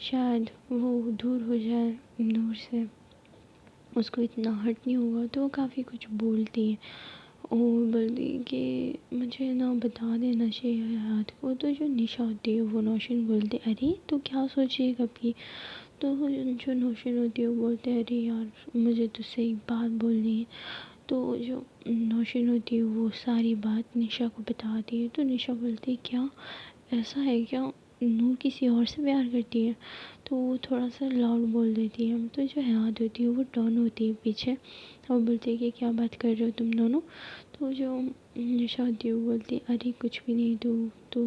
شاید وہ دور ہو جائے نور سے، اس کو اتنا ہرٹ نہیں ہوگا، تو وہ کافی کچھ بولتی ہے اور بولتی ہے کہ مجھے نا بتا دینا چاہیے حیات کو. تو جو نشا ہوتی ہے وہ نوشین بولتے ارے تو کیا سوچیے کب کی. تو جو نوشین ہوتی ہے وہ بولتے ارے یار مجھے تجھ سے ایک بات بولنی ہے. تو جو نوشین ہوتی ہے وہ ساری بات نشا کو بتاتی ہے. تو نشا بولتی ہے کیا ایسا ہے کیا، نور کسی اور سے پیار کرتی ہے. تو وہ تھوڑا سا لاؤڈ بول دیتی ہے. تو جو حیات ہوتی ہے وہ ٹرن ہوتی ہے پیچھے اور بولتی ہے کہ کیا بات کر رہے ہو تم دونوں. تو جو نشا ہوتی ہے وہ بولتی ہے ارے کچھ بھی نہیں، تو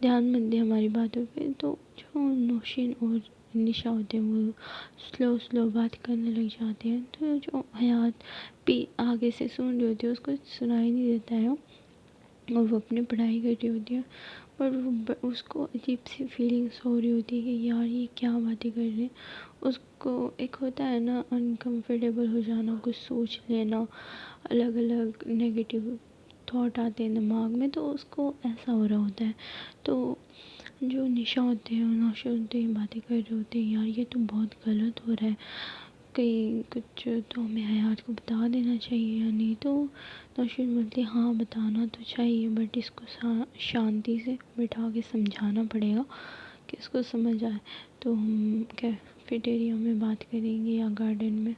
دھیان مت دے ہماری باتوں پہ. تو جو نوشین اور نشا ہوتے ہیں وہ سلو بات کرنے لگ جاتے ہیں. تو جو حیات آگے سے سن رہی ہوتی ہے اس کو سنائی نہیں دیتا ہے اور وہ اپنی پڑھائی کر رہی ہوتی ہے، پر اس کو عجیب سی فیلنگس ہو رہی ہوتی ہے کہ یار یہ کیا باتیں کر رہے ہیں. اس کو ایک ہوتا ہے نا انکمفرٹیبل ہو جانا، کچھ سوچ لینا، الگ الگ نیگیٹیو تھاٹ آتے ہیں دماغ میں، تو اس کو ایسا ہو رہا ہوتا ہے. تو جو نشا ہوتے ہیں نوشین ہوتے ہیں باتیں کر رہے ہوتے ہیں یار یہ تو بہت غلط ہو رہا ہے، کہیں کچھ تو ہمیں حیات کو بتا دینا چاہیے یا نہیں. تو نوشین بولتی ہاں بتانا تو چاہیے، بٹ اس کو شانتی سے بٹھا کے سمجھانا پڑے گا کہ اس کو سمجھ آئے. تو ہم کیفیٹیریا میں بات کریں گے یا گارڈن میں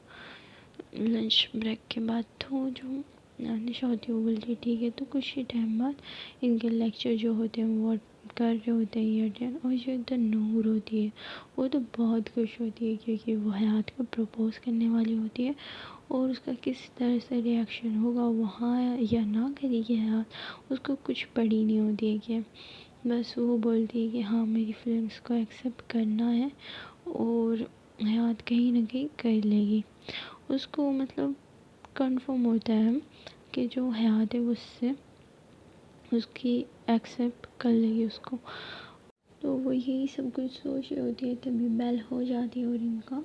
لنچ بریک کے بعد. تو جو نشا ہوتی ہے وہ بولتی ٹھیک ہے. تو کچھ ہی ٹائم بعد ان کے لیکچر جو ہوتے ہیں وہ کر رہے ہوتے ہیں یہ اٹینڈ. اور جو ادھر نور ہوتی ہے وہ تو بہت خوش ہوتی ہے کیونکہ وہ حیات کو پروپوز کرنے والی ہوتی ہے، اور اس کا کس طرح سے ریئیکشن ہوگا وہاں یا نہ کرے گی حیات اس کو کچھ پڑی نہیں ہوتی ہے. کہ بس وہ بولتی ہے کہ ہاں میری فیلنگس کو ایکسیپٹ کرنا ہے اور حیات کہیں نہ کہیں کر لے گی. اس کو مطلب کنفرم ہوتا ہے کہ جو حیات ہے اس سے اس کی ایکسیپٹ کر لے گی اس کو. تو وہ یہی سب کچھ سوچ رہی ہوتی ہے تبھی بیل ہو جاتی ہے اور ان کا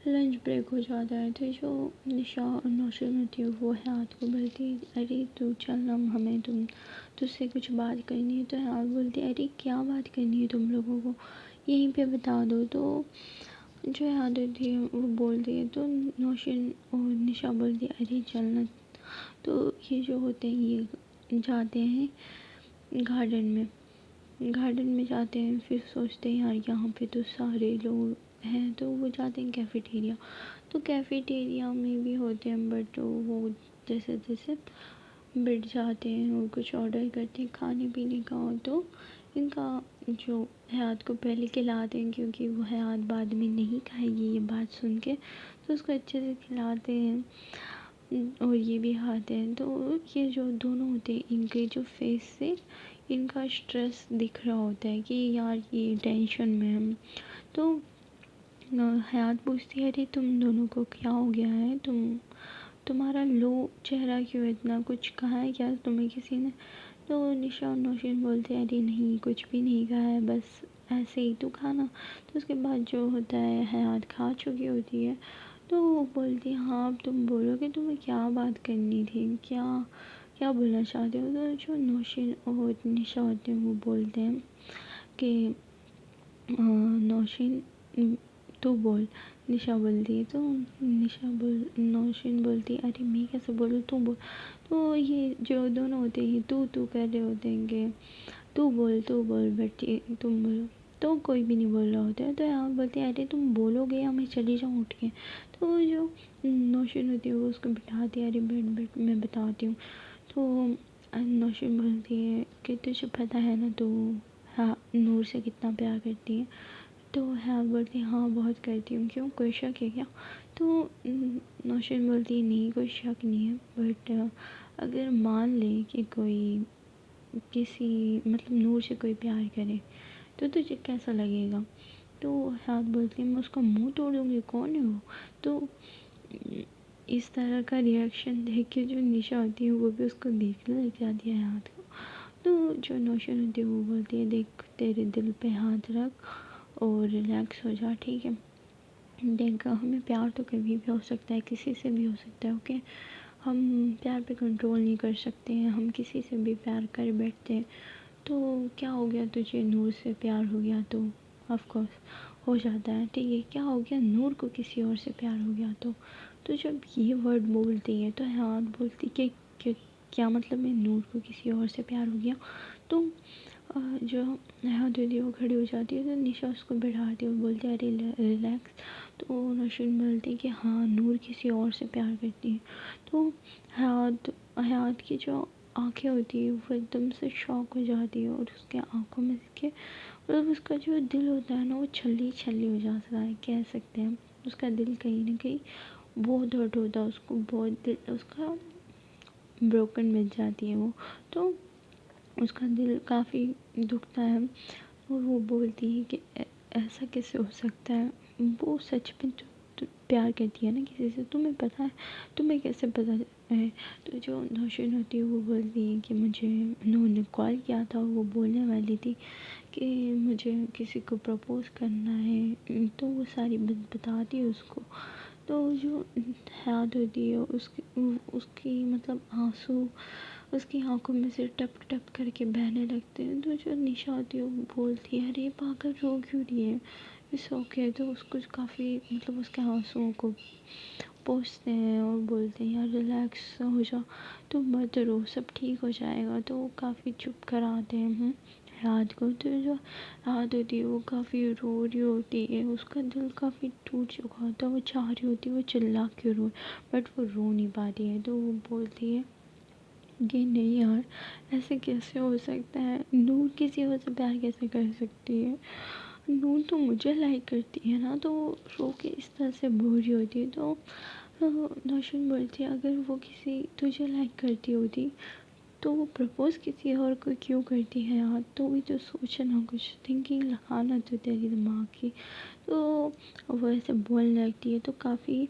لنچ بریک ہو جاتا ہے. تو جو نشا اور نوشین ہوتی ہے وہ حیات کو بولتی ہے ارے تو چل ہمیں تجھ سے کچھ بات کرنی ہے. تو حیات بولتی ہے ارے کیا بات کرنی ہے تم لوگوں کو، یہیں پہ بتا دو. تو جو حیات ہوتی ہے وہ بولتی ہے تو نوشین اور نشا بولتی ہے ارے چلنا. تو یہ جو ہوتے ہیں یہ جاتے ہیں گارڈن میں جاتے ہیں. پھر سوچتے ہیں یار یہاں پہ تو سارے لوگ ہیں، تو وہ جاتے ہیں کیفیٹیریا. تو کیفیٹیریا میں بھی ہوتے ہیں بٹ وہ جیسے بیٹھ جاتے ہیں اور کچھ آرڈر کرتے ہیں کھانے پینے کا. تو ان کا جو حیات کو پہلے کھلاتے ہیں کیونکہ وہ حیات بعد میں نہیں کھائے گی یہ بات سن کے، تو اس کو اچھے سے کھلاتے ہیں اور یہ بھی کھاتے ہیں. تو یہ جو دونوں ہوتے ہیں ان کے جو فیس سے ان کا اسٹریس دکھ رہا ہوتا ہے کہ یار یہ ٹینشن میں ہم. تو حیات پوچھتی ہے ارے تم دونوں کو کیا ہو گیا ہے، تمہارا لو چہرہ کیوں اتنا، کچھ کہا ہے کیا تمہیں کسی نے. تو نشا اور نوشین بولتے ہیں ارے نہیں کچھ بھی نہیں کہا ہے، بس ایسے ہی تو کھانا. تو اس کے بعد جو ہوتا ہے حیات کھا چکی ہوتی ہے. تو وہ بولتی ہاں اب تم بولو کہ تمہیں کیا بات کرنی تھی، کیا بولنا چاہتے ہو. تو جو نوشین اور نشا ہوتے ہیں وہ بولتے ہیں کہ نوشین تو بول. نشا بولتی ہے تو نوشین بولتی ہے ارے میں کیسے بولوں تو بول. تو یہ جو دونوں ہوتے ہیں تو کر رہے ہوتے ہیں کہ تو بول بیٹھی تم بولو. تو کوئی بھی نہیں بول رہا ہوتا ہے. تو یہاں بولتے ہیں ارے تم بولو گے یا میں چلی جاؤں اٹھ کے. تو جو نوشین ہوتی ہے وہ اس کو بٹھاتی ہے ارے بیٹھ میں بتاتی ہوں. تو نوشین بولتی ہے کہ تجھے پتہ ہے نا تو نور سے کتنا پیار کرتی ہے. تو حیات بولتی ہے ہاں بہت کرتی ہوں، کیوں کوئی شک ہے کیا. تو نوشین بولتی ہے نہیں کوئی شک نہیں ہے، بٹ اگر مان لے کہ کوئی کسی مطلب نور سے کوئی پیار کرے تو تجھے کیسا لگے گا. تو حیات بولتی ہے میں اس کا منہ توڑوں گی، کون ہے وہ. تو اس طرح کا ریئیکشن دیکھ کے جو نشا ہوتی ہے وہ بھی اس کو دیکھنے لگ جاتی ہے حیات کو. تو جو نوشین ہوتی ہے وہ بولتی ہے دیکھ تیرے دل پہ ہاتھ رکھ اور ریلیکس ہو جا ٹھیک ہے. دیکھ ہمیں پیار تو کبھی بھی ہو سکتا ہے، کسی سے بھی ہو سکتا ہے، اوکے. ہم پیار پہ کنٹرول نہیں کر سکتے ہیں، ہم کسی سے بھی پیار کر بیٹھتے ہیں. تو کیا ہو گیا تجھے نور سے پیار ہو گیا تو آف کورس ہو جاتا ہے، ٹھیک ہے، کیا ہو گیا، نور کو کسی اور سے پیار ہو گیا تو جب یہ ورڈ بولتی ہے تو حیات بولتی کہ کیا مطلب ہے نور کو کسی اور سے پیار ہو گیا؟ تو جو حیات ہوتی ہے وہ کھڑی ہو جاتی ہے، تو نشا اس کو بڑھاتی ہے اور بولتی ہے ارے ریلیکس. تو نوشین بولتی ہے کہ ہاں نور کسی اور سے پیار کرتی ہے. تو حیات کی جو آنکھیں ہوتی ہے وہ ایک دم سے شاک ہو جاتی ہے، اور اس کے آنکھوں میں کے مطلب اس کا جو دل ہوتا ہے نا وہ چھلی چھلی ہو جاتا ہے، کہہ سکتے ہیں اس کا دل کہیں نہ کہیں بہت ہرٹ ہوتا ہے، اس کو بہت دل اس کا بروکن مل جاتی ہے وہ. تو اس کا دل کافی دکھتا ہے، اور وہ بولتی ہے کہ ایسا کیسے ہو سکتا ہے، وہ سچ میں تو پیار کرتی ہے نا کسی سے، تمہیں پتہ ہے، تمہیں کیسے پتہ ہے؟ تو جو نوشین ہوتی ہے وہ بولتی ہے کہ مجھے انہوں نے کال کیا تھا، وہ بولنے والی تھی کہ مجھے کسی کو پرپوز کرنا ہے، تو وہ ساری بات بتاتی ہے اس کو. تو جو حیات ہوتی ہے اس کی مطلب آنسو اس کی آنکھوں میں سے ٹپ ٹپ کر کے بہنے لگتے ہیں. تو جو نشا ہوتی ہے وہ بولتی ہے ارے پاگل رو کیوں رہی ہے، اس اوکے. تو اس کو کافی مطلب اس کے آنسوؤں کو پوچھتے ہیں اور بولتے ہیں یار ریلیکس ہو جا، تو مت رو، سب ٹھیک ہو جائے گا. تو وہ کافی چپ کراتے ہیں حیات کو. تو جو حیات ہوتی ہے وہ کافی رو رہی ہوتی ہے، اس کا دل کافی ٹوٹ چکا ہوتا ہے، وہ چاہ رہی ہوتی ہے وہ چلا کے رو، بٹ وہ رو نہیں پاتی ہے. تو وہ بولتی ہے کہ نہیں یار ایسے کیسے ہو سکتا ہے، نور کسی اور سے پیار کیسے کر سکتی ہے، نور تو مجھے لائک کرتی ہے نا. تو وہ رو کے اس طرح سے بول رہی ہوتی ہے. تو نوشین بولتی ہے اگر وہ کسی تجھے لائک کرتی ہوتی تو وہ پرپوز کسی اور کو کیوں کرتی ہے یار، تو بھی تو سوچنا، کچھ تھنکنگ لگانا تو تیری دماغ کی. تو وہ ایسے بولنے لگتی ہے تو کافی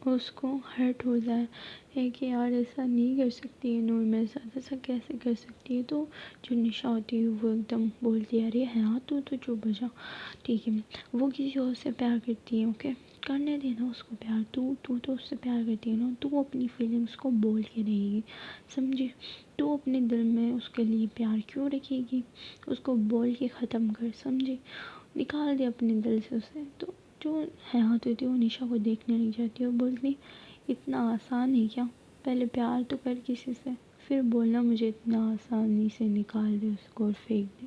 اس کو ہرٹ ہو جائے کہ یار ایسا نہیں کر سکتی ہے نور میرے ساتھ، ایسا کیسے کر سکتی ہے. تو جو نشا ہوتی ہے وہ ایک دم بولتی ہے ارے حیات تو چپ بجا، ٹھیک ہے، وہ کسی اور سے پیار کرتی ہے، اوکے، کرنے دینا اس کو پیار. تو اس سے پیار کرتی ہے نا، تو اپنی فیلنگس کو بول کے رہے گی، سمجھے؟ تو اپنے دل میں اس کے لیے پیار کیوں رکھے گی، اس کو بول کے ختم کر، سمجھے؟ نکال دے اپنے دل سے اسے. تو جو حیات ہوتی ہے وہ نشا کو دیکھنے لگ جاتی ہے اور بولتی اتنا آسان ہے کیا، پہلے پیار تو کر کسی سے، پھر بولنا مجھے اتنا آسانی سے نکال دے اس کو اور پھینک دے.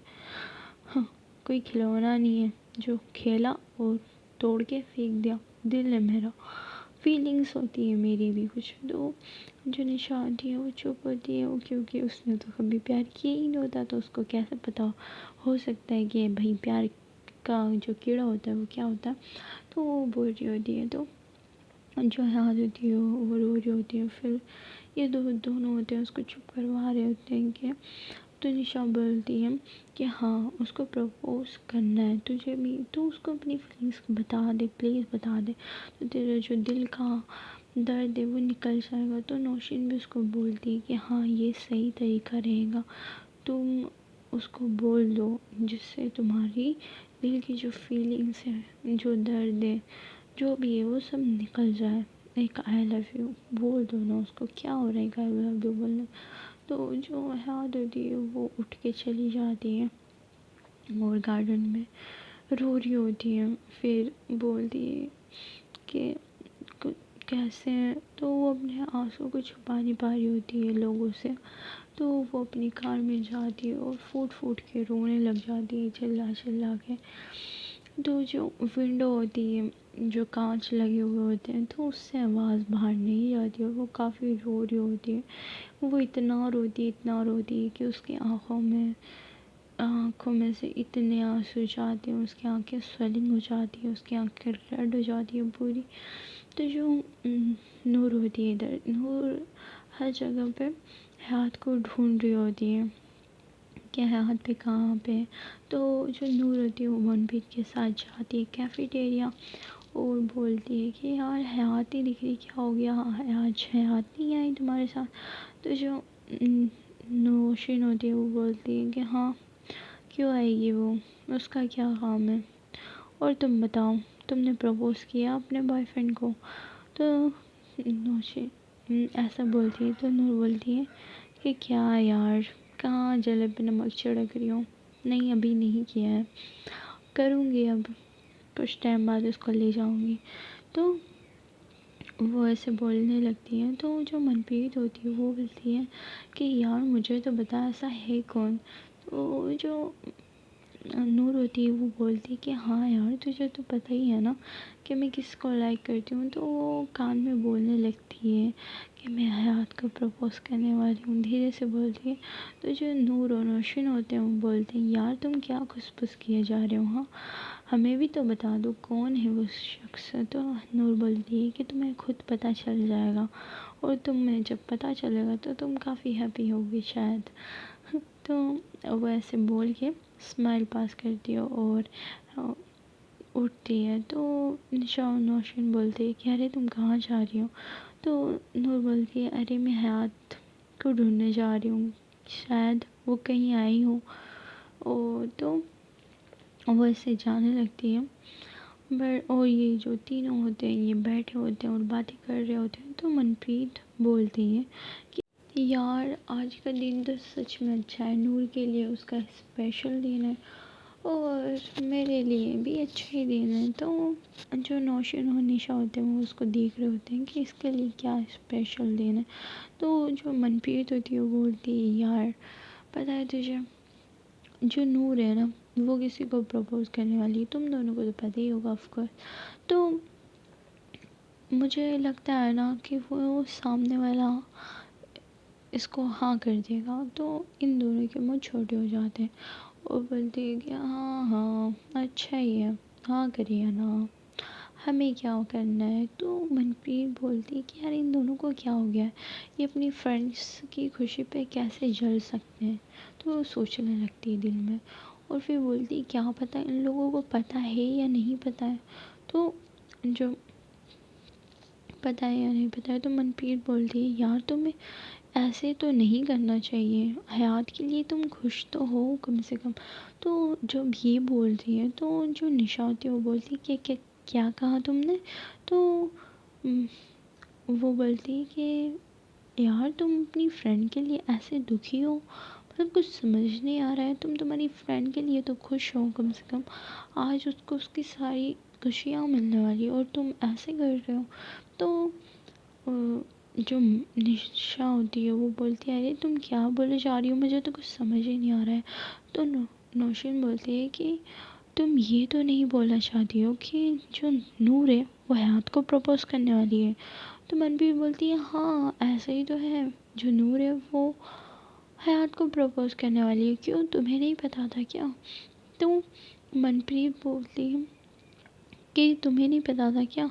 ہاں، کوئی کھلونا نہیں ہے جو کھیلا اور توڑ کے پھینک دیا، دل ہے میرا، فیلنگس ہوتی ہے میری بھی کچھ. تو جو نشا ہوتی ہے وہ چپ ہوتی ہے، وہ کیونکہ اس نے تو کبھی پیار کیا ہی نہیں ہوتا، تو اس کو کیسے پتا ہو سکتا ہے کہ بھائی پیار کا جو کیڑا ہوتا ہے وہ کیا ہوتا ہے. تو وہ بول رہی ہوتی ہے. تو جو حیات ہوتی ہے وہ رو رہی ہوتی ہے. پھر یہ دونوں ہوتے ہیں اس کو چپ کروا رہے ہوتے ہیں کہ تو نشا بولتی ہے کہ ہاں اس کو پرپوز کرنا ہے تجھے بھی، تو اس کو اپنی فیلنگس بتا دے، پلیز بتا دے، تو تیرا جو دل کا درد ہے وہ نکل جائے گا. تو نوشین بھی اس کو بولتی ہے کہ ہاں یہ صحیح طریقہ رہے گا، تم اس کو بول دو جس سے تمہاری دل کی جو فیلنگس ہیں، جو درد ہے، جو بھی ہے وہ سب نکل جائے. ایک آئی لو یو بول دو نا اس کو، کیا ہو رہا ہے آئی لو یو بولنے. تو جو حیات ہوتی ہے وہ اٹھ کے چلی جاتی ہے اور گارڈن میں رو رہی ہوتی ہے. پھر بولتی ہے کہ کیسے ہیں، تو وہ اپنے آنسوں کو چھپا نہیں پا رہی ہوتی ہے لوگوں سے. تو وہ اپنی کار میں جاتی ہے اور پھوٹ پھوٹ کے رونے لگ جاتی ہے، چلا چلا کے. تو جو ونڈو ہوتی ہے، جو کانچ لگے ہوئے ہوتے ہیں، تو اس سے آواز باہر نہیں جاتی اور وہ کافی رو رہی ہوتی ہے. وہ اتنا روتی ہے کہ اس کی آنکھوں میں سے اتنے آنسو جاتے ہیں، اس کی آنکھیں سویلنگ ہو جاتی ہے، اس کی آنکھیں ریڈ ہو جاتی ہیں پوری. تو جو نور ہوتی ہے ادھر، نور ہر جگہ پہ حیات کو ڈھونڈ رہی ہوتی ہے کہ حیات پہ کہاں پہ. تو جو نور ہوتی ہے وہ منپریت کے ساتھ جاتی ہے کیفیٹیریا اور بولتی ہے کہ یار حیات نہیں دکھ رہی، کیا ہو گیا، آج حیات نہیں آئی تمہارے ساتھ. تو جو نوشین ہوتی ہے وہ بولتی ہے کہ ہاں کیوں آئے گی وہ، اس کا کیا کام ہے، اور تم بتاؤ تم نے پرپوز کیا اپنے بوائے فرینڈ کو. تو نوشین ایسا بولتی ہے تو نور بولتی ہے کہ کیا یار، کہاں جلے پہ نمک چھڑک رہی ہو، نہیں ابھی نہیں کیا ہے، کروں گی، اب کچھ ٹائم بعد اس کو لے جاؤں گی. تو وہ ایسے بولنے لگتی ہیں. تو جو منپریت ہوتی ہے وہ بولتی ہے کہ یار مجھے تو بتا ایسا ہے کون. تو جو نور ہوتی ہے وہ بولتی کہ ہاں یار تجھے تو پتہ ہی ہے نا کہ میں کس کو لائک کرتی ہوں. تو وہ کان میں بولنے لگتی ہے کہ میں حیات کو پرپوز کرنے والی ہوں، دھیرے سے بولتی ہے. تو جو نور اور روشن ہوتے ہیں وہ بولتے ہیں یار تم کیا کھس پھس کیے جا رہے ہو، ہاں ہمیں بھی تو بتا دو کون ہے وہ شخص. تو نور بولتی ہے کہ تمہیں خود پتہ چل جائے گا، اور تمہیں جب پتہ چلے گا تو تم کافی ہیپی ہوگی شاید. تو وہ ایسے بول کے اسمائل پاس کرتی ہے اور اٹھتی ہے. تو نشا اور نوشین بولتے ہیں کہ ارے تم کہاں جا رہی ہو. تو نور بولتی ہے ارے میں حیات کو ڈھونڈنے جا رہی ہوں، شاید وہ کہیں آئی ہو. تو وہ ایسے جانے لگتی ہے. اور یہ جو تینوں ہوتے ہیں یہ بیٹھے ہوتے ہیں اور باتیں کر رہے ہوتے ہیں. تو منپریت بولتی ہے کہ یار آج کا دن تو سچ میں اچھا ہے، نور کے لیے اس کا اسپیشل دن ہے اور میرے لیے بھی اچھا ہی دن ہے. تو جو نوشین اور نشا ہوتے ہیں وہ اس کو دیکھ رہے ہوتے ہیں کہ اس کے لیے کیا اسپیشل دن ہے. تو جو منپریت ہوتی ہے وہ بولتی ہے یار پتہ ہے تجھے جو نور ہے نا وہ کسی کو پرپوز کرنے والی ہے، تم دونوں کو تو پتہ ہی ہوگا آف کورس. تو مجھے لگتا ہے نا کہ وہ سامنے والا اس کو ہاں کر دے گا. تو ان دونوں کے منہ چھوٹے ہو جاتے ہیں اور بولتے ہیں کہ ہاں ہاں اچھا ہی ہے، ہاں کریے نا، ہمیں کیا کرنا ہے. تو منپریت بولتی ہے کہ یار ان دونوں کو کیا ہو گیا ہے، یہ اپنی فرینڈس کی خوشی پہ کیسے جل سکتے ہیں. تو وہ سوچنے لگتی ہے دل میں اور پھر بولتی کیا پتہ ان لوگوں کو پتہ ہے یا نہیں پتہ ہے. تو جو پتہ ہے یا نہیں پتہ ہے تو منپریت بولتی ہے یار تمہیں ایسے تو نہیں کرنا چاہیے، حیات کے لیے تم خوش تو ہو کم سے کم. تو جب یہ بولتی ہے تو جو نشا ہوتی ہے وہ بولتی ہے کہ کیا کہا تم نے. تو وہ بولتی ہے کہ یار تم اپنی فرینڈ کے لیے ایسے دکھی ہو، مطلب کچھ سمجھ نہیں آ رہا ہے. تم تمہاری فرینڈ کے لیے تو خوش ہو کم سے کم، آج اس کو اس کی ساری خوشیاں ملنے والی اور تم ایسے کر رہے ہو. تو جو نشا ہوتی ہے وہ بولتی ہے ارے تم کیا بولے جا رہی ہو، مجھے تو کچھ سمجھ ہی نہیں آ رہا ہے. تو نوشین بولتی ہے کہ تم یہ تو نہیں بولنا چاہتی ہو کہ جو نور ہے وہ حیات کو پرپوز کرنے والی ہے. تو منپریت بولتی ہے ہاں ایسا ہی تو ہے، جو نور ہے وہ حیات کو پرپوز کرنے والی ہے. کیوں تمہیں نہیں پتا تھا کیا. تو منپریت بولتی ہے کہ تمہیں نہیں پتا تھا کیا.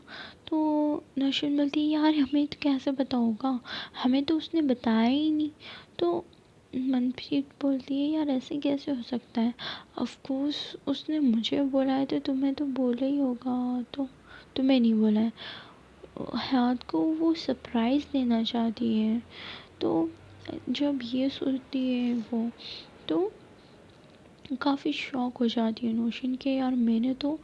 تو نوشین بولتی ہے یار ہمیں تو کیسے پتا ہوگا، ہمیں تو اس نے بتایا ہی نہیں. تو منپریت بولتی ہے یار ایسے کیسے ہو سکتا ہے، آف کورس اس نے مجھے بولا ہے تو تمہیں تو بولا ہی ہوگا، تو تمہیں نہیں بولا ہے. حیات کو وہ سرپرائز دینا چاہتی ہے. تو جب یہ سوچتی ہے وہ تو کافی شوق ہو جاتی ہے نوشین کہ یار میں نے تو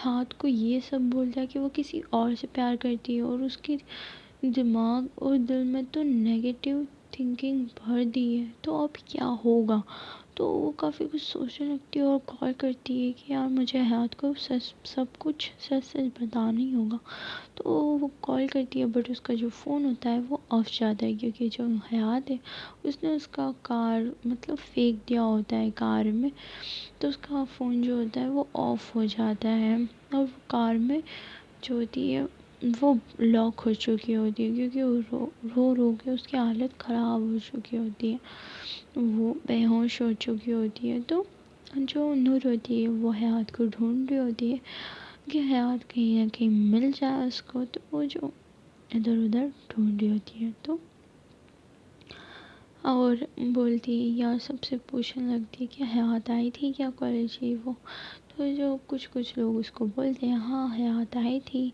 حیات کو یہ سب بول دیا کہ وہ کسی اور سے پیار کرتی ہے اور اس کی دماغ اور دل میں تو نیگیٹیو تھنکنگ بھر دی ہے، تو اب کیا ہوگا. تو وہ کافی کچھ سوچنے لگتی ہے اور کال کرتی ہے کہ یار مجھے حیات کو سب کچھ سچ سچ بتانا ہی ہوگا. تو وہ کال کرتی ہے بٹ اس کا جو فون ہوتا ہے وہ آف جاتا ہے کیونکہ جو حیات ہے اس نے اس کا کار مطلب پھینک دیا ہوتا ہے کار میں. تو اس کا فون جو ہوتا ہے وہ آف ہو جاتا ہے اور وہ کار میں جو ہوتی ہے وہ لاک ہو چکی ہوتی ہے کیونکہ وہ رو رو کے اس کی حالت خراب ہو چکی ہوتی ہے، وہ بے ہوش ہو چکی ہوتی ہے. تو جو نور ہوتی ہے وہ حیات کو ڈھونڈ رہی ہوتی ہے کہ حیات کہیں نہ کہیں مل جائے اس کو. تو وہ جو ادھر ادھر ڈھونڈ رہی ہوتی ہے تو اور بولتی یا سب سے پوچھنے لگتی ہے کہ حیات آئی تھی کیا کالج ہی وہ. تو جو کچھ لوگ اس کو بولتے ہیں ہاں حیات آئی تھی،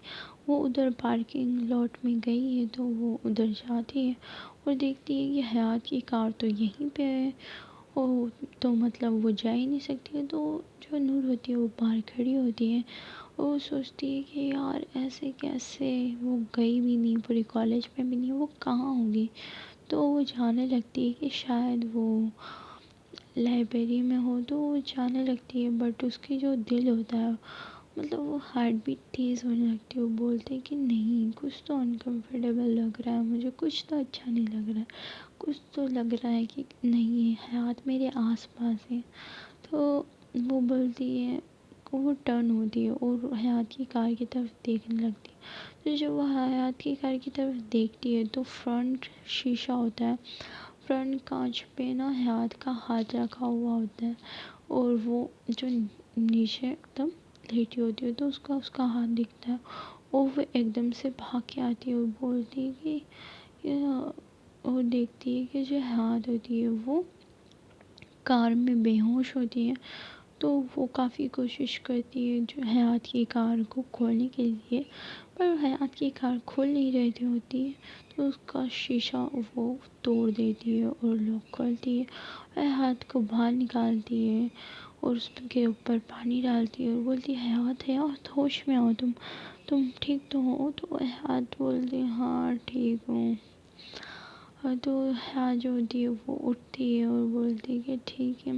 وہ ادھر پارکنگ لاٹ میں گئی ہے. تو وہ ادھر جاتی ہے اور دیکھتی ہے کہ حیات کی کار تو یہیں پہ ہے، تو مطلب وہ جا ہی نہیں سکتی ہے. تو جو نور ہوتی ہے وہ باہر کھڑی ہوتی ہے اور وہ سوچتی ہے کہ یار ایسے کیسے، وہ گئی بھی نہیں، پوری کالج میں بھی نہیں، وہ کہاں ہوگی. تو وہ جانے لگتی ہے کہ شاید وہ لائبریری میں ہو تو وہ جانے لگتی ہے، بٹ اس کی جو دل ہوتا ہے مطلب وہ ہارٹ بیٹ تیز ہونے لگتی ہے. وہ بولتے کہ نہیں کچھ تو انکمفرٹیبل لگ رہا ہے مجھے، کچھ تو اچھا نہیں لگ رہا ہے، کچھ تو لگ رہا ہے کہ نہیں حیات میرے آس پاس ہے. تو وہ بولتی ہے، وہ ٹرن ہوتی ہے اور حیات کی کار کی طرف دیکھنے لگتی ہے. تو جب وہ حیات کی کار کی طرف دیکھتی ہے تو فرنٹ شیشہ ہوتا ہے، فرنٹ کانچ پہ نا حیات کا ہاتھ رکھا ہوا ہوتا ہے، اور وہ جو نیچے ایک دم لیٹی ہوتی ہے تو اس کا ہاتھ دکھتا ہے، اور وہ ایک دم سے بھاگ کے آتی ہے اور بولتی ہے کہ اور دیکھتی ہے کہ جو حیات ہوتی ہے وہ کار میں بے ہوش ہوتی ہے. تو وہ کافی کوشش کرتی ہے جو حیات کی کار کو کھولنے کے لیے، پر حیات کی کار کھل نہیں رہتی ہوتی ہے. تو اس کا شیشہ وہ توڑ دیتی ہے اور لاک کھولتی ہے، حیات کو باہر نکالتی ہے اور اس کے اوپر پانی ڈالتی ہے اور بولتی ہے حیات حیات ہوش میں آؤ، تم ٹھیک تو ہو؟ تو حیات بولتی ہے ہاں ٹھیک ہوں. اور تو حیات جو ہوتی ہے وہ اٹھتی ہے اور بولتی ہے کہ ٹھیک ہے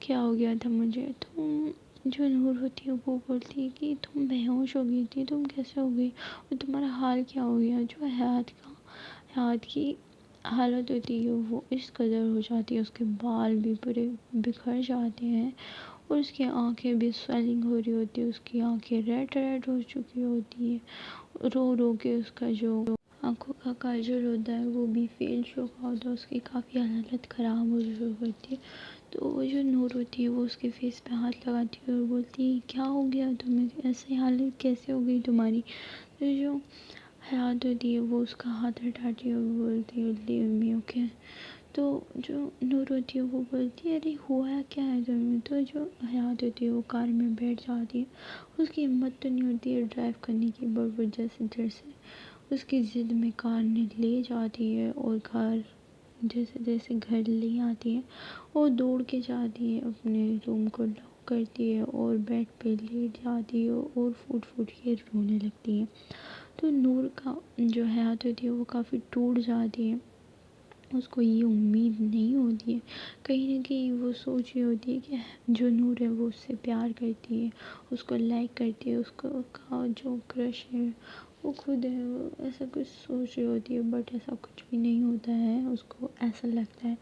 کیا ہو گیا تھا مجھے. تو جو نور ہوتی ہے وہ بولتی ہے کہ تم بے ہوش ہو گئی تھی، تم کیسے ہو گئی اور تمہارا حال کیا ہو گیا. جو حیات کی حالت ہوتی ہے وہ اس قدر ہو جاتی ہے، اس کے بال بھی پورے بکھر جاتے ہیں اور اس کی آنکھیں بھی سویلنگ ہو رہی ہوتی ہے، اس کی آنکھیں ریڈ ریڈ ہو چکی ہوتی ہے، رو رو کے اس کا جو آنکھوں کا کاجل ہوتا ہے وہ بھی فیل چکا ہوتا ہے، اس کی کافی حالت خراب ہو چکی ہوتی ہے. تو وہ جو نور ہوتی ہے وہ اس کے فیس پہ ہاتھ لگاتی ہے اور بولتی ہے کیا ہو گیا تمہیں، ایسی حالت کیسے ہو گئی تمہاری. تو جو حیات ہوتی ہے وہ اس کا ہاتھ ہٹاتی ہے اور بولتی ہے لیو می اوکے. تو جو نور ہوتی ہے وہ بولتی ہے ارے ہوا کیا ہے تمہیں. تو جو حیات ہوتی ہے وہ کار میں بیٹھ جاتی ہے، اس کی ہمت تو نہیں ہوتی ہے ڈرائیو کرنے کی، بٹ وہ جیسے جیسے اس کی ضد میں کار نے لے جاتی ہے اور جیسے جیسے گھر لے آتی ہے وہ دوڑ کے جاتی ہے، اپنے روم کو لاک کرتی ہے اور بیڈ پہ لیٹ جاتی ہے اور پھوٹ پھوٹ کے رونے لگتی ہے. تو نور کا جو حیات ہوتی ہے وہ کافی ٹوٹ جاتی ہے، اس کو یہ امید نہیں ہوتی ہے، کہیں نہ کہیں وہ سوچ رہی ہوتی ہے کہ جو نور ہے وہ اس سے پیار کرتی ہے، اس کو لائک کرتی ہے، اس کا جو کرش ہے وہ خود ہے، وہ ایسا کچھ سوچ رہی ہوتی ہے، بٹ ایسا کچھ بھی نہیں ہوتا ہے. اس کو ایسا لگتا ہے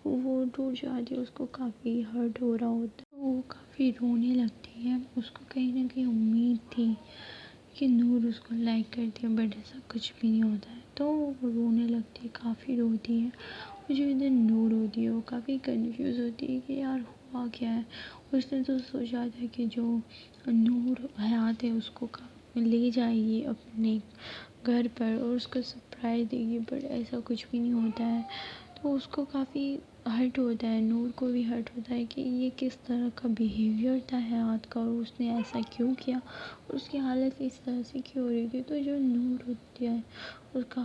وہ ٹوٹ جاتی ہے، اس کو کافی ہرٹ ہو رہا ہوتا ہے، وہ کافی رونے لگتی ہے. اس کو کہیں نہ کہیں امید تھی کہ نور اس کو لائک کرتی ہے، بٹ ایسا کچھ بھی نہیں ہوتا ہے. تو وہ رونے لگتی ہے، کافی روتی ہے. جو ادھر نور ہوتی ہے وہ کافی کنفیوز ہوتی ہے کہ یار ہوا کیا ہے. اس نے تو سوچا تھا کہ جو نور حیات ہے اس کو لے جائے گی اپنے گھر پر اور اس کو سرپرائز دے گی، بٹ ایسا کچھ بھی نہیں ہوتا ہے. تو اس کو کافی ہرٹ ہوتا ہے، نور کو بھی ہرٹ ہوتا ہے کہ یہ کس طرح کا بیہیویئر تھا حیات کا اور اس نے ایسا کیوں کیا اور اس کی حالت اس طرح سے کیوں ہو رہی تھی. تو جو نور ہوتی ہے اس کا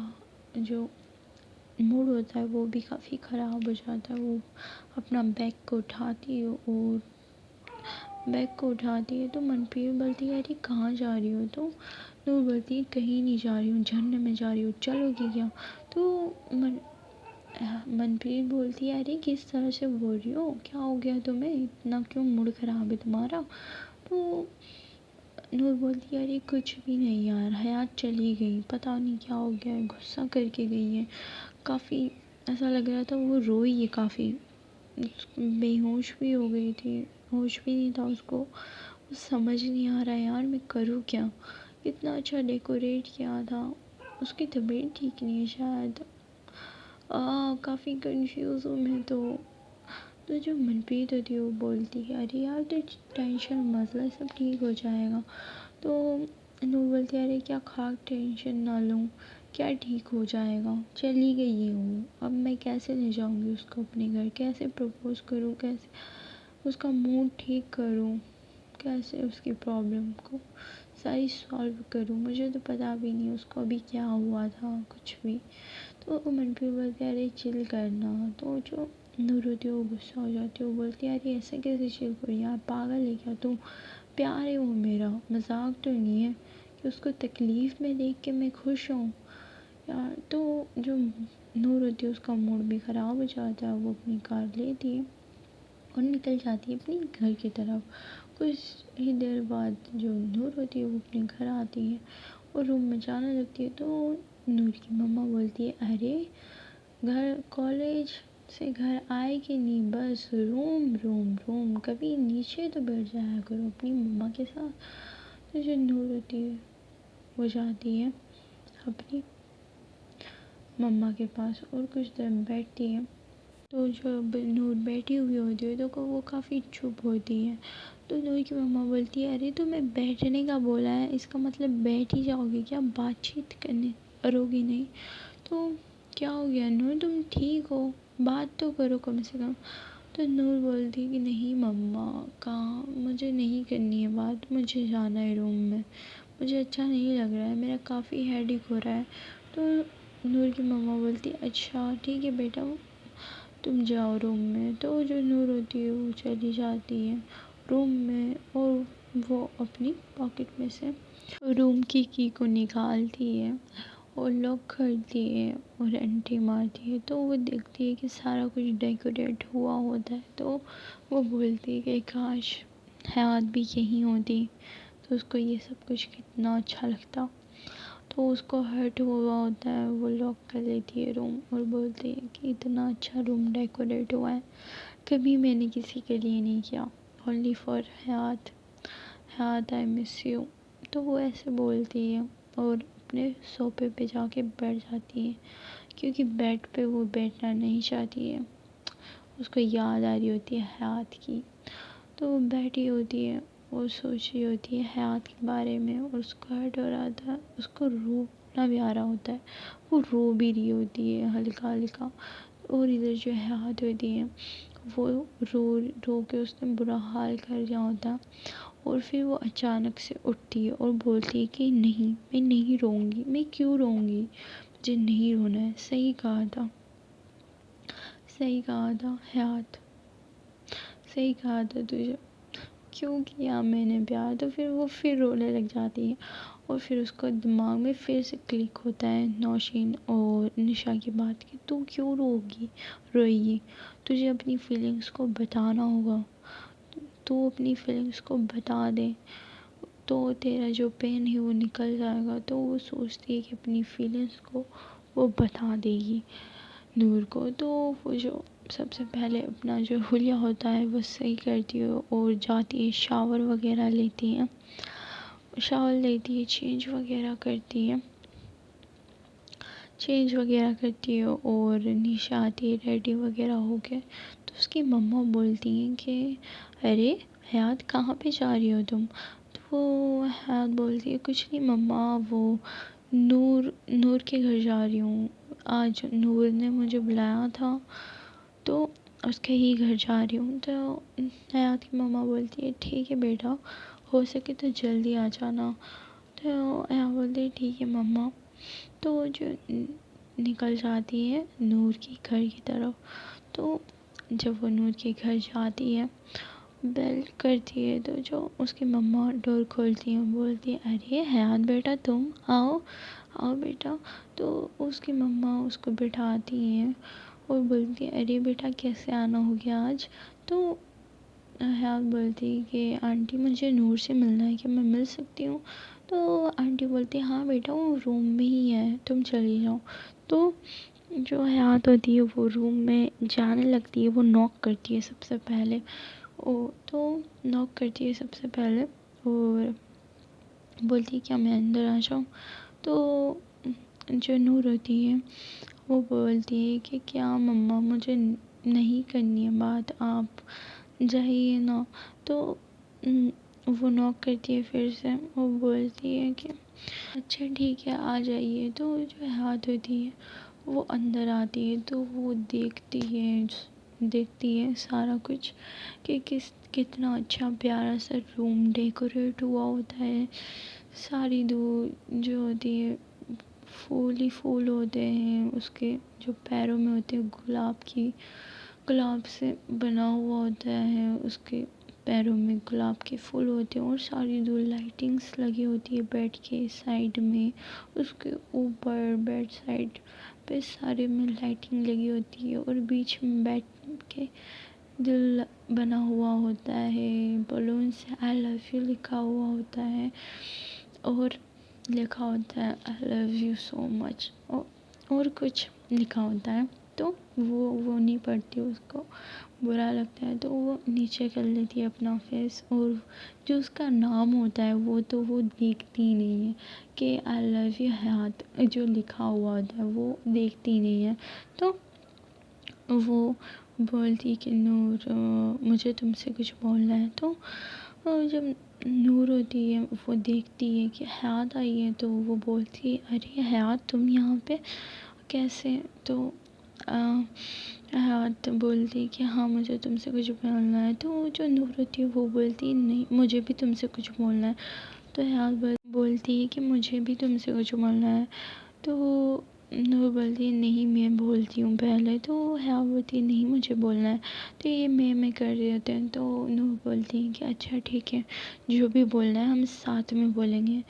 جو موڈ ہوتا ہے وہ بھی کافی خراب ہو جاتا ہے. وہ اپنا بیگ کو اٹھاتی ہے تو منپریت بولتی ہے ارے کہاں جا رہی ہو. تو نور بولتی ہے کہیں نہیں جا رہی ہوں، جھرنے میں جا رہی ہوں، چلو گی کیا. تو منپریت بولتی ہے ارے کس طرح سے بول رہی ہو، کیا ہو گیا تمہیں، اتنا کیوں موڈ خراب ہے تمہارا. تو نور بولتی ہے ارے کچھ بھی نہیں یار، حیات چلی گئی، پتہ نہیں کیا ہو گیا ہے، غصہ کر کے گئی ہے. کافی ایسا لگ رہا تھا وہ روئی ہے، کافی بے ہوش بھی ہو گئی تھی، ہوش بھی نہیں تھا اس کو. سمجھ نہیں آ رہا یار میں کروں کیا، اتنا اچھا ڈیکوریٹ کیا تھا. اس کی طبیعت ٹھیک نہیں ہے شاید، کافی کنفیوز ہوں میں. تو جو منپریت ہوتی ہے وہ بولتی ہے ارے یار تو ٹینشن مت لے، سب ٹھیک ہو جائے گا. تو نور بولتی ہے ارے کیا خاک ٹینشن نہ لوں، کیا ٹھیک ہو جائے گا، چلی گئی ہوں، اب میں کیسے لے جاؤں گی اس کو اپنے گھر، کیسے پرپوز کروں، کیسے اس کا موڈ ٹھیک کروں، کیسے اس کی پرابلم کو ساری سالو کروں، مجھے تو پتا بھی نہیں اس کو ابھی کیا ہوا تھا کچھ بھی. تو منپریت بولتی ہے ارے چل کرنا. تو جو نور ہوتی ہے وہ غصہ ہو جاتی ہے، وہ بولتی ہے ارے ایسے کیسے چل کر، یار پاگل ہے کیا تو، پیار ہے وہ میرا، مذاق تو نہیں ہے کہ اس کو تکلیف میں دیکھ کے میں خوش ہوں یار. تو جو نور ہوتی ہے اس کا موڈ بھی خراب ہو جاتا ہے، وہ اپنی کار لیتی ہے اور نکل جاتی ہے اپنے گھر کی طرف۔ کچھ ہی دیر بعد جو نور ہوتی ہے وہ اپنے گھر آتی ہے اور روم میں جانے لگتی ہے، تو نور کی مما بولتی ہے ارے گھر کالج سے گھر آئے کہ نہیں، بس روم روم روم، کبھی نیچے تو بیٹھ جایا کرو اپنی مما کے ساتھ۔ تو جو نور ہوتی ہے وہ جاتی ہے اپنی مما کے پاس اور کچھ دیر بیٹھتی ہے۔ تو جب نور بیٹھی ہوئی ہوتی ہے تو وہ کافی چپ ہوتی ہے، تو نور کی مما بولتی ہے ارے تمہیں بیٹھنے کا بولا ہے، اس کا مطلب بیٹھ ہی جاؤ گی کیا، بات چیت کرنے کرو گی نہیں؟ تو کیا ہو گیا نور، تم ٹھیک ہو، بات تو کرو کم سے کم۔ تو نور بولتی کہ نہیں مما، کہاں، مجھے نہیں کرنی ہے بات، مجھے جانا ہے روم میں، مجھے اچھا نہیں لگ رہا ہے، میرا کافی ہیڈ ایک ہو رہا ہے۔ تو نور کی مما بولتی اچھا ٹھیک ہے بیٹا، تم جاؤ روم میں۔ تو جو نور ہوتی ہے وہ چلی جاتی ہے روم میں اور وہ اپنی پاکٹ میں سے روم کی کو نکالتی ہے اور لاک کرتی ہے اور انٹری مارتی ہے۔ تو وہ دیکھتی ہے کہ سارا کچھ ڈیکوریٹ ہوا ہوتا ہے، تو وہ بولتی ہے کہ کاش حیات بھی یہیں ہوتی تو اس کو یہ سب کچھ کتنا اچھا لگتا۔ تو اس کو ہرٹ ہوا ہوتا ہے، وہ لاک کر لیتی ہے روم اور بولتی ہے کہ اتنا اچھا روم ڈیکوریٹ ہوا ہے، کبھی میں نے کسی کے لیے نہیں کیا، اونلی فار حیات، حیات آئی مس یو۔ تو وہ ایسے بولتی ہے اور اپنے صوفے پہ جا کے بیٹھ جاتی ہے، کیونکہ بیڈ پہ وہ بیٹھنا نہیں چاہتی ہے، اس کو یاد آ رہی ہوتی ہے حیات کی۔ تو وہ بیٹھی ہوتی ہے اور سوچ رہی ہوتی ہے حیات کے بارے میں، اور اس کو ہرٹ ہو رہا تھا، اس کو رونا بھی آ رہا ہوتا ہے، وہ رو بھی رہی ہوتی ہے ہلکا ہلکا، اور ادھر جو حیات ہوتی ہے وہ رو رو کے اس نے برا حال کر دیا ہوتا، اور پھر وہ اچانک سے اٹھتی ہے اور بولتی ہے کہ نہیں میں نہیں روں گی، میں کیوں روں گی، مجھے نہیں رونا ہے، صحیح کہا تھا، صحیح کہا تھا حیات، صحیح کہا تھا تجھے، کیوں کیا میں نے پیار۔ تو پھر وہ پھر رونے لگ جاتی ہے، اور پھر اس کو دماغ میں پھر سے کلک ہوتا ہے نوشین اور نشا کی بات کی، تو کیوں روئے گی، تجھے اپنی فیلنگز کو بتانا ہوگا، تو اپنی فیلنگز کو بتا دے تو تیرا جو پین ہے وہ نکل جائے گا۔ تو وہ سوچتی ہے کہ اپنی فیلنگز کو وہ بتا دے گی نور کو۔ تو وہ جو سب سے پہلے اپنا جو حلیہ ہوتا ہے وہ صحیح کرتی ہے اور جاتی ہے، شاور وغیرہ لیتی ہے، شاور لیتی ہے، چینج وغیرہ کرتی ہے اور نیشا آتی ہے ریڈی وغیرہ ہو کے۔ تو اس کی مما بولتی ہیں کہ ارے حیات کہاں پہ جا رہی ہو تم؟ تو وہ حیات بولتی ہے کچھ نہیں مما، وہ نور کے گھر جا رہی ہوں، آج نور نے مجھے بلایا تھا تو اس کے ہی گھر جا رہی ہوں۔ تو حیات کی مما بولتی ہے ٹھیک ہے بیٹا، ہو سکے تو جلدی آ جانا۔ تو حیات بولتی ہے ٹھیک ہے مما۔ تو وہ جو نکل جاتی ہے نور کی گھر کی طرف۔ تو جب وہ نور کے گھر جاتی ہے، بیل کرتی ہے، تو جو اس کی مما ڈور کھولتی ہیں، بولتی ہے ارے حیات بیٹا تم آؤ آؤ بیٹا۔ تو اس کی مما اس کو بٹھاتی ہیں اور بولتی ہے ارے بیٹا کیسے آنا ہو گیا آج؟ تو حیات بولتی ہے کہ آنٹی مجھے نور سے ملنا ہے، کیا میں مل سکتی ہوں؟ تو آنٹی بولتی ہے ہاں بیٹا وہ روم میں ہی ہے، تم چلی جاؤ۔ تو جو حیات ہوتی ہے وہ روم میں جانے لگتی ہے، وہ ناک کرتی ہے سب سے پہلے، اور بولتی ہے کیا میں اندر آ جاؤں؟ تو جو نور ہوتی ہے وہ بولتی ہے کہ کیا مما مجھے نہیں کرنی ہے بات، آپ جائیے نا۔ تو وہ ناک کرتی ہے پھر سے، وہ بولتی ہے کہ اچھا ٹھیک ہے آ جائیے۔ تو جو ہاتھ ہوتی ہے وہ اندر آتی ہے، تو وہ دیکھتی ہے سارا کچھ کہ کتنا اچھا پیارا سا روم ڈیکوریٹ ہوا ہوتا ہے، ساری جو ہوتی ہے پھول ہی پھول ہوتے ہیں، اس کے جو پیروں میں ہوتے ہیں گلاب سے بنا ہوا ہوتا ہے، اس کے پیروں میں گلاب کے پھول ہوتے ہیں، اور ساری لائٹنگس لگی ہوتی ہے بیڈ کے سائڈ میں، اس کے اوپر بیڈ سائڈ پہ سارے میں لائٹنگ لگی ہوتی ہے، اور بیچ میں بیٹھ کے بنا ہوا ہوتا ہے، بلون سے آئی لو یو لکھا ہوا ہوتا ہے، اور لکھا ہوتا ہے آئی لو یو سو مچ، اور کچھ لکھا ہوتا ہے، تو وہ نہیں پڑھتی، اس کو برا لگتا ہے تو وہ نیچے کر لیتی ہے اپنا فیس، اور جو اس کا نام ہوتا ہے وہ تو وہ دیکھتی نہیں ہے کہ آئی لو یو حیات جو لکھا ہوا ہوتا ہے وہ دیکھتی نہیں ہے، تو وہ بولتی کہ نور مجھے تم سے کچھ بولنا ہے، تو جب نور ہوتی ہے وہ دیکھتی ہے کہ حیات آئی ہے، تو وہ بولتی ہے ارے حیات تم یہاں پہ کیسے، تو حیات بولتی کہ ہاں مجھے تم سے کچھ بولنا ہے، تو جو نور ہوتی ہے وہ بولتی نہیں مجھے بھی تم سے کچھ بولنا ہے، تو حیات بولتی ہے کہ مجھے بھی تم سے کچھ بولنا ہے، تو نور بولتی ہے نہیں میں بولتی ہوں پہلے، تو حیات بولتی ہے نہیں مجھے بولنا ہے، تو یہ میں کر رہے ہوتے ہیں، تو نور بولتی ہے کہ اچھا ٹھیک ہے جو بھی بولنا ہے ہم ساتھ میں بولیں گے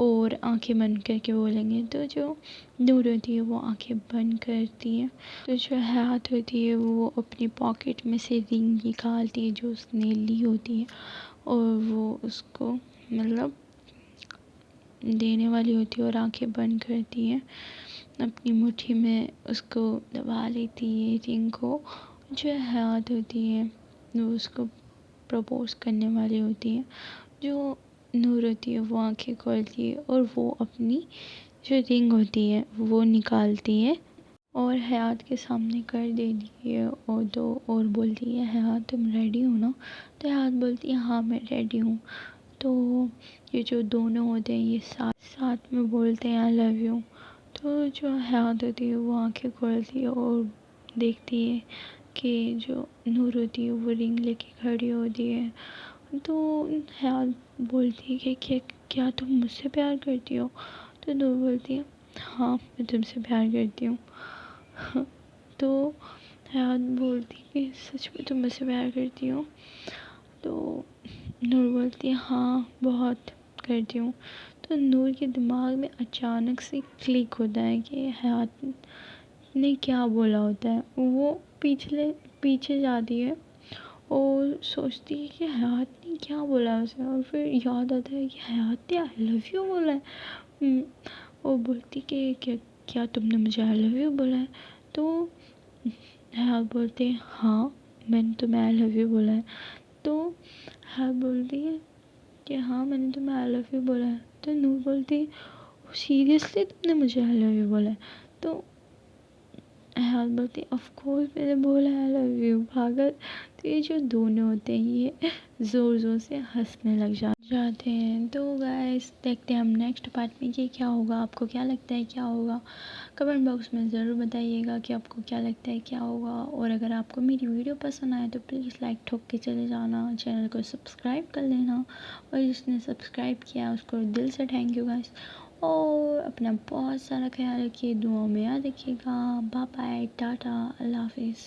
اور آنکھیں بند کر کے بولیں گے، تو جو نور ہوتی ہے وہ آنکھیں بند کرتی ہے، تو جو حیات ہوتی ہے وہ اپنی پاکٹ میں سے رنگ نکالتی ہے جو اس نے لی ہوتی ہے، اور وہ اس کو مطلب دینے والی ہوتی ہے، اور آنکھیں بند کرتی ہے، اپنی مٹھی میں اس کو دبا لیتی ہے رنگ کو، جو حیات ہوتی ہے وہ اس کو پرپوز کرنے والی ہوتی ہے، جو نور ہوتی ہے وہ آنکھیں کھولتی ہے اور وہ اپنی جو رنگ ہوتی ہے وہ نکالتی ہے اور حیات کے سامنے کر دیتی ہے، اور اور بولتی ہے حیات تم ریڈی ہو نا، تو حیات بولتی ہے ہاں میں ریڈی ہوں، تو یہ جو دونوں ہوتے ہیں یہ ساتھ میں بولتے ہیں آئی لو یو، تو جو حیات ہوتی ہے وہ آنکھیں کھولتی ہے اور دیکھتی ہے کہ جو نور ہوتی ہے وہ رنگ لے کے کھڑی ہوتی ہے، تو حیات بولتی ہے کہ کیا تم مجھ سے پیار کرتی ہو، تو نور بولتی ہے ہاں میں تم سے پیار کرتی ہوں، تو حیات بولتی کہ سچ میں تم مجھ سے پیار کرتی ہو، تو نور بولتی ہے ہاں بہت کرتی ہوں، تو نور کے دماغ میں اچانک سے کلک ہوتا ہے کہ حیات نے کیا بولا ہوتا ہے، وہ پیچھے جاتی ہے اور سوچتی ہے کہ حیات نے کیا بولا اسے، اور پھر یاد آتا ہے کہ حیات نے آئی لو یو بولا ہے، وہ بولتی کہ کیا تم نے مجھے آئی لو یو بولا ہے، تو حیات بولتے ہیں ہاں میں نے تمہیں آئی لو یو بولا ہے، تو حیات بولتی ہے کہ ہاں میں نے تمہیں آئی لو یو بولا ہے، تو نور بولتی ہے سیریسلی تم نے مجھے آئی لو یو بولا ہے، تو حیات بولتی آف کورس میں نے بولا آئی لو یو پاگل، تو یہ جو دونوں ہوتے ہیں یہ زور سے ہنسنے لگ جاتے ہیں، تو گائز دیکھتے ہیں ہم نیکسٹ پارٹ میں یہ کیا ہوگا، آپ کو کیا لگتا ہے کیا ہوگا، کمنٹ باکس میں ضرور بتائیے گا کہ آپ کو کیا لگتا ہے کیا ہوگا، اور اگر آپ کو میری ویڈیو پسند آئے تو پلیز لائک ٹھوک کے چلے جانا، چینل کو سبسکرائب کر لینا، اور جس نے سبسکرائب کیا اس کو دل سے تھینک یو گائز، اور اپنا بہت سارا خیال رکھیے، دعاؤں میں یاد رکھیے گا، بائے بائے ٹاٹا اللہ حافظ۔